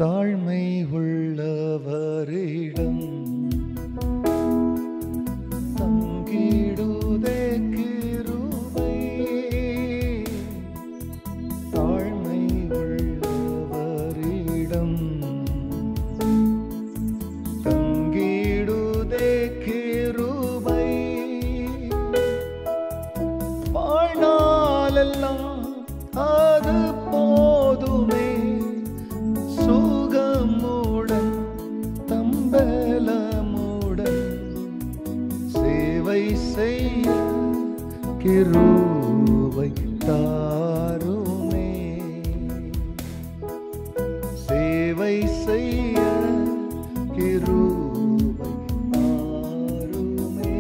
தாழ்மை உள்ளவரிடம் தங்கிடுதே கிருபை. தாழ்மை உள்ளவரிடம் தங்கிடுதே கிருபை. வாழ்நாளெல்லாம் அது போதுமே, சுகமுடன் தம்பலமுடன் சேவை செய்ய கிருபை தாருமே. சேவை செய்ய கிருபை தாருமே.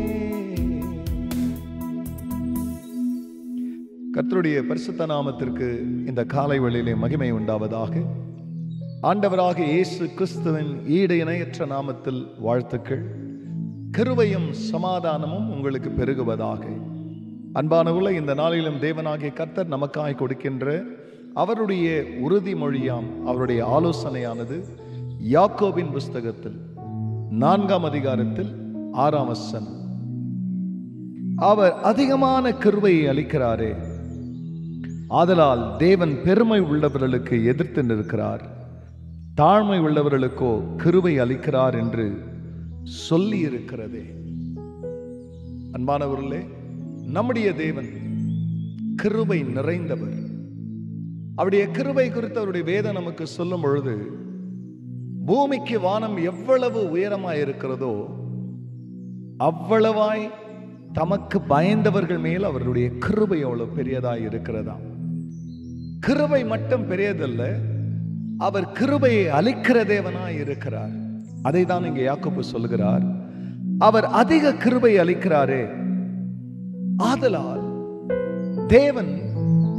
கர்த்தருடைய பரிசுத்த நாமத்திற்கு இந்த காலை வேளையிலே மகிமை உண்டாவதாக. ஆண்டவராக இயேசு கிறிஸ்துவின் ஈடு இணையற்ற நாமத்தில் வாழ்த்துக்கள். கிருபையும் சமாதானமும் உங்களுக்கு பெருகுவதாக. அன்பானவர்களே, இந்த நாளிலும் தேவனாகிய கர்த்தர் நமக்காய் கொடுக்கின்ற அவருடைய உறுதிமொழியாம் அவருடைய ஆலோசனையானது யாக்கோபின் புஸ்தகத்தில் 4ஆம் அதிகாரத்தில் 6ஆம் வசனம். அவர் அதிகமான கிருபையை அளிக்கிறாரே, ஆதலால் தேவன் பெருமை உள்ளவர்களுக்கு எதிர்த்து நிற்கிறார், தாழ்மை உள்ளவர்களுக்கோ கிருபை அளிக்கிறார் என்று சொல்லி இருக்கிறதே. அன்பானவர்களே, நம்முடைய தேவன் கிருபை நிறைந்தவர். அவருடைய கிருபை குறித்து அவருடைய வேதம் நமக்கு சொல்லும் பொழுது, பூமிக்கு வானம் எவ்வளவு உயரமாய் இருக்கிறதோ அவ்வளவாய் தமக்கு பயந்தவர்கள் மேல் அவருடைய கிருபை அவ்வளவு பெரியதாய் இருக்கிறதா. கிருபை மட்டும் பெரியதல்ல, அவர் கிருபையை அளிக்கிற தேவனாய் இருக்கிறார். அதை தான் இங்கே யாக்கோபு சொல்கிறார். அவர் அதிக கிருபை அளிக்கிறாரே, ஆதலால் தேவன்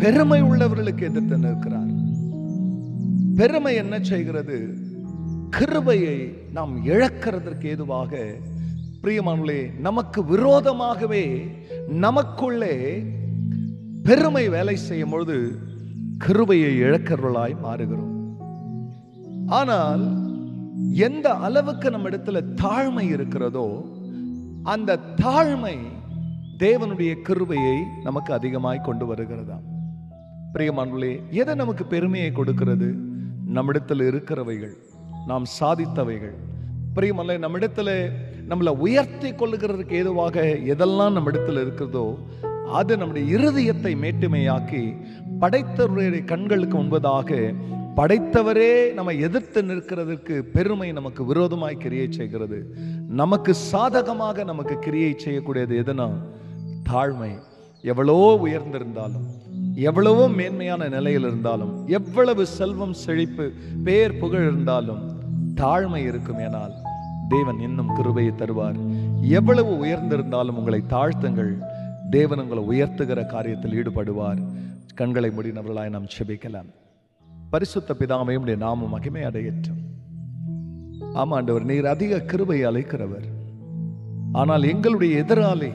பெருமை உள்ளவர்களுக்கு எதிர்த்து நிற்கிறார். பெருமை என்ன செய்கிறது? கிருபையை நாம் இழக்கிறதற்கு ஏதுவாக, பிரியமானவர்களே, நமக்கு விரோதமாகவே நமக்குள்ளே பெருமை வேலை செய்யும் பொழுது கிருபையை இழக்கிறவர்களாய் மாறுகிறோம். ஆனால் எந்த அளவுக்கு நம்ம இடத்துல தாழ்மை இருக்கிறதோ அந்த தாழ்மை தேவனுடைய கிருபையை நமக்கு அதிகமாய் கொண்டு வருகிறதா. பிரியமானவர்களே, எதை நமக்கு பெருமையை கொடுக்கிறது? நம்மிடத்தில் இருக்கிறவைகள், நாம் சாதித்தவைகள். பிரியமானவர்களே, நம்மிடத்துல நம்மளை உயர்த்தி கொள்ளுகிறதுக்கு ஏதுவாக எதெல்லாம் நம்மிடத்தில் இருக்கிறதோ அது நம்முடைய இருதயத்தை மேட்டுமையாக்கி படைத்தவருடைய கண்களுக்கு முன்பதாக படைத்தவரே நம்ம எதிர்த்து நிற்கிறதுக்கு பெருமை நமக்கு விரோதமாய் கிரியை செய்கிறது. நமக்கு சாதகமாக நமக்கு கிரியை செய்யக்கூடியது எதுனா தாழ்மை. எவ்வளோ உயர்ந்திருந்தாலும், எவ்வளவோ மேன்மையான நிலையில் இருந்தாலும், எவ்வளவு செல்வம் செழிப்பு பேர் புகழ் இருந்தாலும் தாழ்மை இருக்கும். ஏனால் தேவன் இன்னும் கிருபையை தருவார். எவ்வளவு உயர்ந்திருந்தாலும் உங்களை தாழ்த்துங்கள், தேவன் உங்களை உயர்த்துகிற காரியத்தில் ஈடுபடுவார். கண்களை மூடினவர்களாய் நாம் செபிக்கலாம். பரிசுத்த பிதாவே, உம்முடைய நாமம் மகிமை அடையட்டும். ஆமாண்டவர், நீர் அதிக கிருபை அளிக்கிறவர். ஆனால் எங்களுடைய எதிராளி,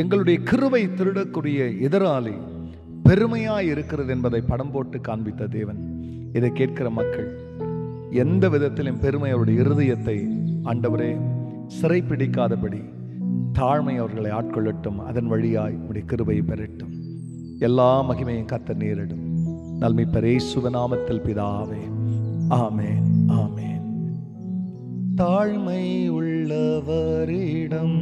எங்களுடைய கிருபை திருடக்கூடிய எதிராளி பெருமையாய் இருக்கிறது என்பதை படம் போட்டு காண்பித்த தேவன். இதை கேட்கிற மக்கள் எந்த விதத்திலும் பெருமை அவருடைய இருதயத்தை ஆண்டவரே சிறைப்பிடிக்காதபடி தாழ்மை அவர்களை ஆட்கொள்ளட்டும். அதன் வழியாய் உம்முடைய கிருபையை பெறட்டும். எல்லா மகிமையும் கர்த்தர் நேரிடும். நல்மீட்பர் இயேசுவின் நாமத்தில் பிதாவே, ஆமென், ஆமென். தாழ்மை உள்ளவரிடம்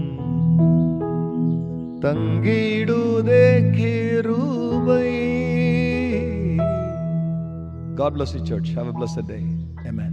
தங்கிடுதே கிருபை. God bless you, church. Have a blessed day. Amen.